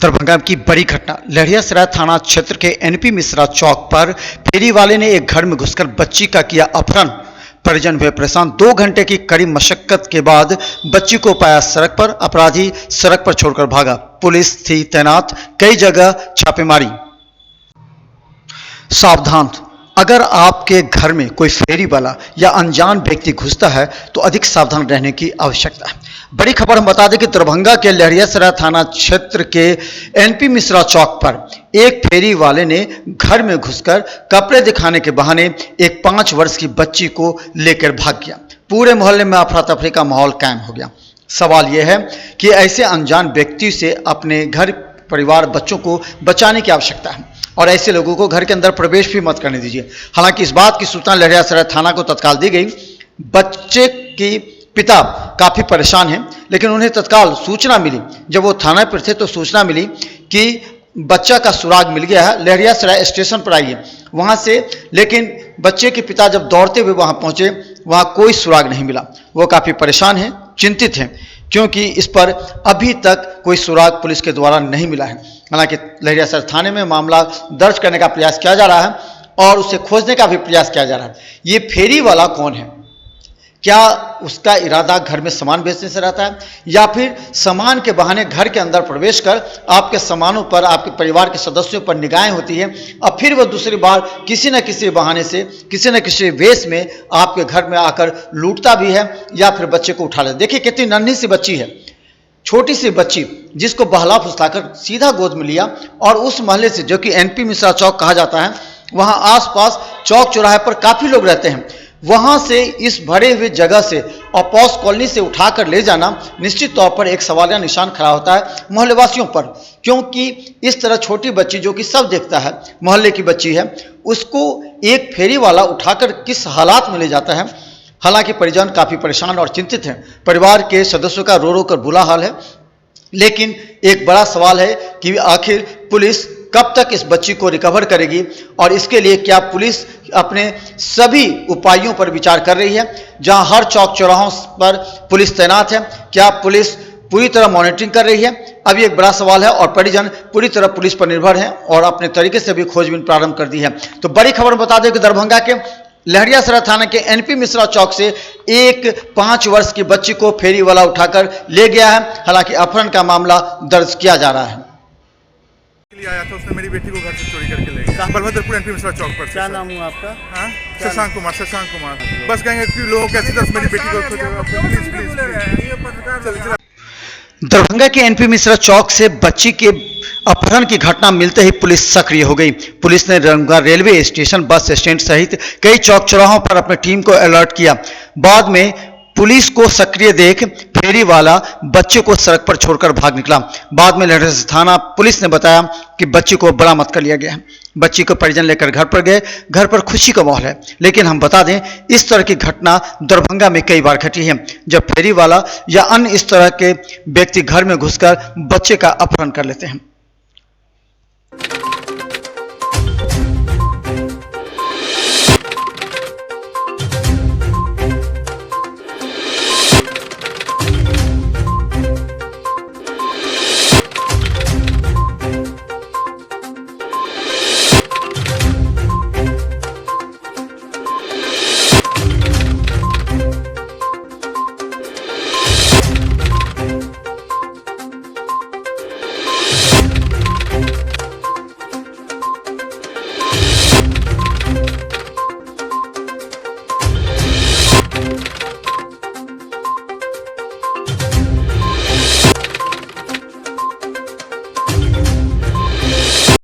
दरभंगा की बड़ी घटना। लहरियासराय थाना क्षेत्र के एनपी मिश्रा चौक पर फेरी वाले ने एक घर में घुसकर बच्ची का किया अपहरण। परिजन हुए परेशान। 2 घंटे की कड़ी मशक्कत के बाद बच्ची को पाया सड़क पर। अपराधी सड़क पर छोड़कर भागा। पुलिस थी तैनात, कई जगह छापेमारी। सावधान, अगर आपके घर में कोई फेरी वाला या अनजान व्यक्ति घुसता है तो अधिक सावधान रहने की आवश्यकता है। बड़ी खबर हम बता दें कि दरभंगा के लहरियासराय थाना क्षेत्र के एनपी मिश्रा चौक पर एक फेरी वाले ने घर में घुसकर कपड़े दिखाने के बहाने एक 5 वर्ष की बच्ची को लेकर भाग गया। पूरे मोहल्ले में अफरा तफरी का माहौल कायम हो गया। सवाल यह है कि ऐसे अनजान व्यक्ति से अपने घर परिवार बच्चों को बचाने की आवश्यकता है और ऐसे लोगों को घर के अंदर प्रवेश भी मत करने दीजिए। हालांकि इस बात की सूचना लहरियासराय थाना को तत्काल दी गई। बच्चे की पिता काफी परेशान हैं, लेकिन उन्हें तत्काल सूचना मिली। जब वो थाना पर थे तो सूचना मिली कि बच्चा का सुराग मिल गया है, लहरियासराय स्टेशन पर आइए वहां से। लेकिन बच्चे के पिता जब दौड़ते हुए वहां पहुंचे, वहां कोई सुराग नहीं मिला। वो काफी परेशान हैं, चिंतित हैं, क्योंकि इस पर अभी तक कोई सुराग पुलिस के द्वारा नहीं मिला है। हालांकि लहरियासराय थाने में मामला दर्ज करने का प्रयास किया जा रहा है और उसे खोजने का भी प्रयास किया जा रहा है। ये फेरी वाला कौन है? क्या उसका इरादा घर में सामान बेचने से रहता है या फिर सामान के बहाने घर के अंदर प्रवेश कर आपके सामानों पर, आपके परिवार के सदस्यों पर निगाहें होती है और फिर वह दूसरी बार किसी न किसी बहाने से, किसी न किसी वेश में आपके घर में आकर लूटता भी है या फिर बच्चे को उठा लेता। देखिए कितनी नन्ही सी बच्ची है, छोटी सी बच्ची, जिसको बहला फुसलाकर सीधा गोद में लिया। और उस मोहल्ले से, जो कि एनपी मिश्रा चौक कहा जाता है, वहां आसपास चौक चौराहे पर काफी लोग रहते हैं। वहां से इस भरे हुए जगह से और पॉस कॉलोनी से उठाकर ले जाना निश्चित तौर पर एक सवालिया निशान खड़ा होता है मोहल्लेवासियों पर, क्योंकि इस तरह छोटी बच्ची, जो कि सब देखता है, मोहल्ले की बच्ची है, उसको एक फेरी वाला उठाकर किस हालात में ले जाता है। हालांकि परिजन काफी परेशान और चिंतित हैं। परिवार के सदस्यों का रो रो कर बुरा हाल है। लेकिन एक बड़ा सवाल है कि आखिर पुलिस कब तक इस बच्ची को रिकवर करेगी और इसके लिए क्या पुलिस अपने सभी उपायों पर विचार कर रही है। जहां हर चौक चौराहों पर पुलिस तैनात है, क्या पुलिस पूरी तरह मॉनिटरिंग कर रही है? अभी एक बड़ा सवाल है और परिजन पूरी तरह पुलिस पर निर्भर हैं और अपने तरीके से भी खोजबीन प्रारंभ कर दी है। तो बड़ी खबर बता दें कि दरभंगा के लहरियासराय थाना के एनपी मिश्रा चौक से एक 5 वर्ष की बच्ची को फेरी वाला उठाकर ले गया है। हालांकि अपहरण का मामला दर्ज किया जा रहा है। आया था, उसने मेरी बेटी को घर से चोरी करके ले गया। बलभद्रपुर एनपी मिश्रा चौक पर। क्या नाम हुआ आपका? हाँ, शशांक कुमार। बस कहेंगे कि लोगों कैसे 10 मेरी बेटी को प्लीज। दरभंगा के एनपी मिश्रा चौक से बच्ची के अपहरण की घटना मिलते ही पुलिस सक्रिय हो गई। पुलिस ने Darbhanga railway station, bus stand सहित कई चौक चौराहों पर अपनी टीम को अलर्ट किया। बाद में पुलिस को सक्रिय देख फेरी वाला बच्चे को सड़क पर छोड़कर भाग निकला। बाद में लहरियासराय थाना पुलिस ने बताया कि बच्ची को बरामद कर लिया गया है। बच्ची को परिजन लेकर घर पर गए। घर पर खुशी का माहौल है, लेकिन हम बता दें इस तरह की घटना दरभंगा में कई बार घटी है, जब फेरी वाला या अन्य इस तरह के व्यक्ति घर में घुसकर बच्चे का अपहरण कर लेते हैं।